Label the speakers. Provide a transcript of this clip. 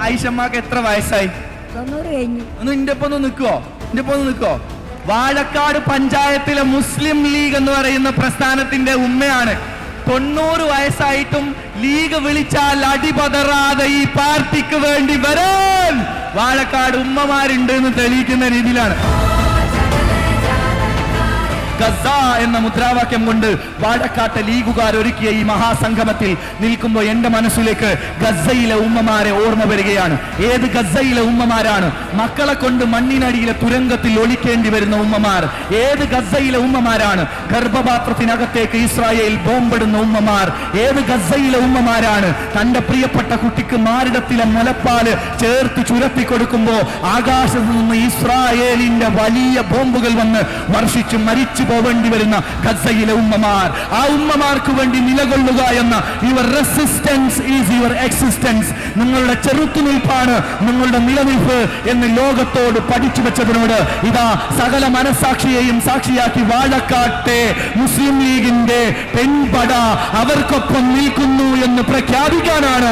Speaker 1: ആയിഷമ്മക്ക് എത്ര വയസ്സായി?
Speaker 2: 90 കഴിഞ്ഞു.
Speaker 1: ഒന്ന് എന്റെ ഒപ്പം നിൽക്കോ. വാഴക്കാട് പഞ്ചായത്തിലെ മുസ്ലിം ലീഗ് എന്ന് പറയുന്ന പ്രസ്ഥാനത്തിന്റെ ഉമ്മയാണ്. 90 വയസ്സായിട്ടും ലീഗ് വിളിച്ചാൽ അടിപതറാതെ ഈ പാർട്ടിക്ക് വേണ്ടി വരാൻ വാഴക്കാട് ഉമ്മമാരുണ്ട് എന്ന് തെളിയിക്കുന്ന രീതിയിലാണ്. ഗസ എന്ന മുദ്രാവാക്യം കൊണ്ട് വാഴക്കാട്ടെ ലീഗുകാർ ഒരുക്കിയ ഈ മഹാസംഗമത്തിൽ നിൽക്കുമ്പോൾ എന്റെ മനസ്സിലേക്ക് ഗസയിലെ ഉമ്മമാരെ ഓർമ്മ വരികയാണ്. ഏത് ഗസയിലെ ഉമ്മമാരാണ്? മക്കളെ കൊണ്ട് മണ്ണിനടിയിലെ തുരങ്കത്തിൽ ഒളിക്കേണ്ടി വരുന്ന ഉമ്മമാർ. ഏത് ഗസയിലെ ഉമ്മമാരാണ്? ഗർഭപാത്രത്തിനകത്തേക്ക് ഇസ്രായേൽ ബോംബിടുന്ന ഉമ്മമാർ. ഏത് ഗസയിലെ ഉമ്മമാരാണ് തന്റെ പ്രിയപ്പെട്ട കുട്ടിക്ക് മാറിടത്തിലെ മുലപ്പാല് ചേർത്ത് ചുരത്തി കൊടുക്കുമ്പോ ആകാശത്ത് നിന്ന് ഇസ്രായേലിന്റെ വലിയ ബോംബുകൾ വന്ന് വർഷിച്ച് മരിച്ചു പോവേണ്ടി വരുന്ന ഗസയിലെ ഉമ്മമാർ. ആ ഉമ്മമാർക്ക് വേണ്ടി നിലകൊള്ളുക എന്ന your resistance is your existence. നിങ്ങളുടെ ചെറുത്തുനിൽപ്പാണ് നിങ്ങളുടെ നിലനിൽപ്പ് എന്ന് ലോകത്തോട് പഠിച്ചു വെച്ചതിനോട് ഇതാ സകല മനസാക്ഷിയെയും സാക്ഷിയാക്കി വാഴക്കാട്ടെ മുസ്ലിം ലീഗിന്റെ പെൺപട അവർക്കൊപ്പം നിൽക്കുന്നു എന്ന് പ്രഖ്യാപിക്കാനാണ്